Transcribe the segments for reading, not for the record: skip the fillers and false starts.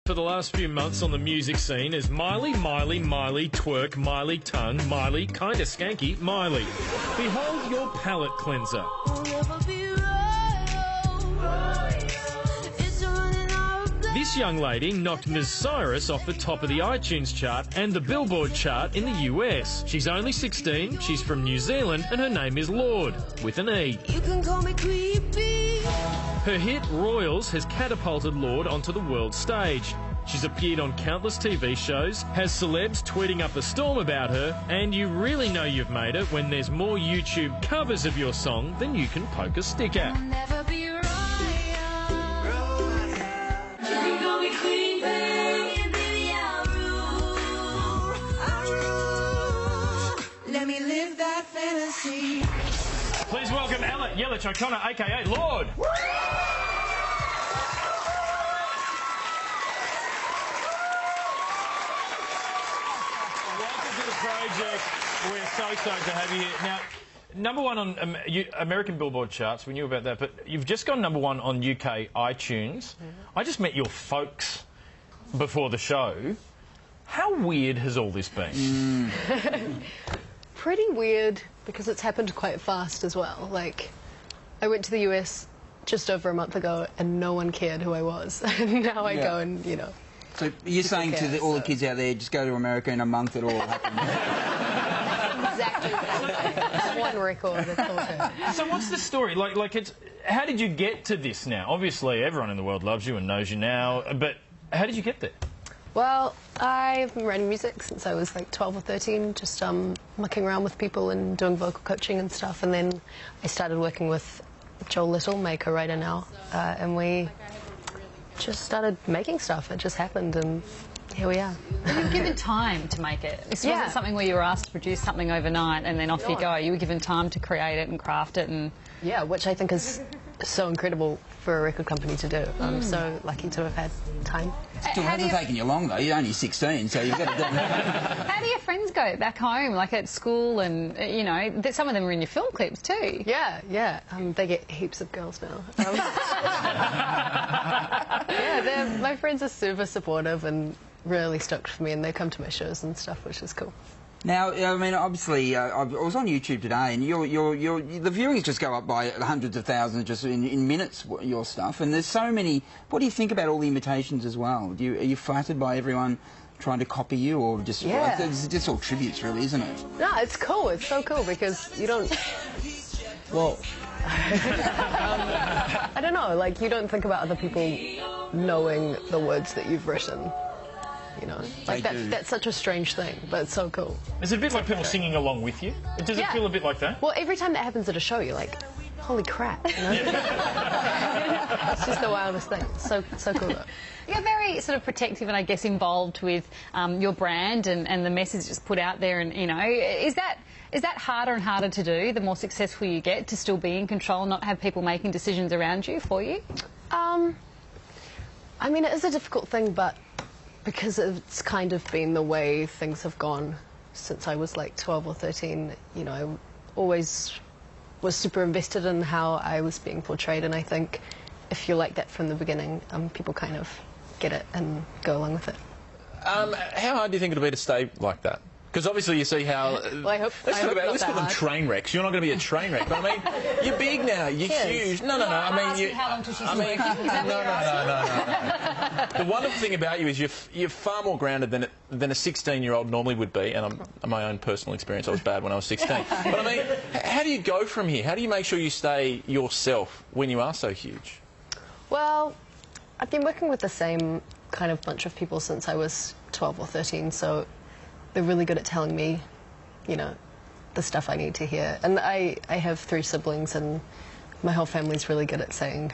For the last few months on the music scene is Miley, twerk, Miley, tongue, Miley, kinda skanky, Miley. Behold your palate cleanser. This young lady knocked Ms. Cyrus off the top of the iTunes chart and the Billboard chart in the US. She's only 16, she's from New Zealand, and her name is Lorde, with an E. You can call me creepy. Her hit, Royals, has catapulted Lorde onto the world stage. She's appeared on countless TV shows, has celebs tweeting up a storm about her, and you really know you've made it when there's more YouTube covers of your song than you can poke a stick at. I'll never be royal. You can call me queen, baby, I'll rule. Let me live that fantasy. Please welcome Ella Yelich-O'Connor, aka Lorde. Project. We're so stoked to have you here. Now, number one on American Billboard charts, we knew about that, but you've just gone number one on UK iTunes. I just met your folks before the show. How weird has all this been? Pretty weird, because it's happened quite fast as well. Like, I went to the US just over a month ago and no one cared who I was. And now I go and, you know... So you're saying to all the kids out there, just go to America in a month, it'll all happen. Exactly what I'm saying. One record, it's all good. So what's the story? How did you get to this now? Obviously, everyone in the world loves you and knows you now, but how did you get there? Well, I've been writing music since I was like 12 or 13, just mucking around with people and doing vocal coaching and stuff, and then I started working with Joel Little, my co-writer now, and we just started making stuff. It just happened, and here we are. You were given time to make it. This wasn't something where you were asked to produce something overnight and then off you go. You were given time to create it and craft it, and yeah, which I think is so incredible for a record company to do. I'm so lucky to have had time. Still hasn't taken you long though. You're only 16, so you've got to do that. How do your friends go back home, like at school, and you know, some of them are in your film clips too? Yeah. They get heaps of girls now. Yeah, my friends are super supportive and really stoked for me, and they come to my shows and stuff, which is cool. Now, I mean, obviously, I was on YouTube today, and the viewings just go up by hundreds of thousands just in minutes, your stuff, and there's so many. What do you think about all the imitations as well? Are you flattered by everyone trying to copy you, or just... Yeah. It's just all tributes, really, isn't it? No, it's cool. It's so cool, because you don't... Well... I don't know, like, you don't think about other people knowing the words that you've written. You know, like that's such a strange thing, but it's so cool. Is it a bit like people singing along with you? Does it feel a bit like that? Well, every time that happens at a show, you're like, holy crap, you know? It's just the wildest thing. So cool though. You're very sort of protective and I guess involved with your brand and the message that's put out there, and you know, is that harder and harder to do the more successful you get, to still be in control and not have people making decisions around you for you? I mean, it is a difficult thing, but because it's kind of been the way things have gone since I was like 12 or 13, you know, I always was super invested in how I was being portrayed, and I think if you're like that from the beginning, people kind of get it and go along with it. How hard do you think it'll be to stay like that? Because obviously you see how... Well, let's call them train wrecks. You're not going to be a train wreck, but I mean, you're big now, you're huge. No, I mean... How long till she's working? Is that what you're No. The wonderful thing about you is you're far more grounded than a 16-year-old normally would be, and my own personal experience, I was bad when I was 16. But I mean, how do you go from here? How do you make sure you stay yourself when you are so huge? Well, I've been working with the same kind of bunch of people since I was 12 or 13, so they're really good at telling me, you know, the stuff I need to hear. And I have 3 siblings, and my whole family's really good at saying,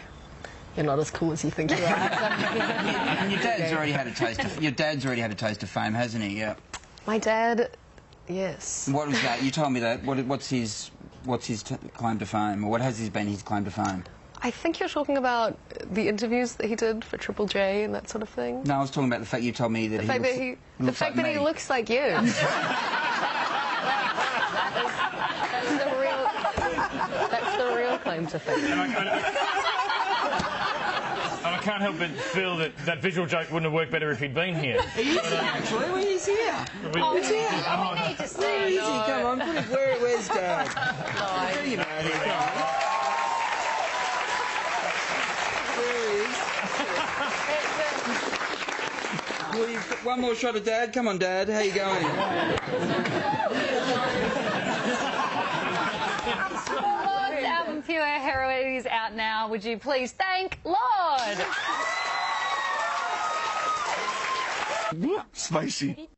you're not as cool as you think you are. And your dad's already had a taste of... Your dad's already had a taste of fame, hasn't he? Yeah. My dad, yes. What was that? You told me that. What's his claim to fame, or what has been his claim to fame? I think you're talking about the interviews that he did for Triple J and that sort of thing. No, I was talking about the fact you told me that he looks like you. That's the real claim to fame. I I can't help but feel that that visual joke wouldn't have worked better if he'd been here. He is here, actually. Well, he's here. Oh, He's here. we need to see Where is he? Lorde. Come on, where's Dad? There you go. Come on. Well, you've got one more shot of Dad. Come on, Dad. How you going? Lorde's album Pure Heroine is out now. Would you please thank Lorde? Spicy.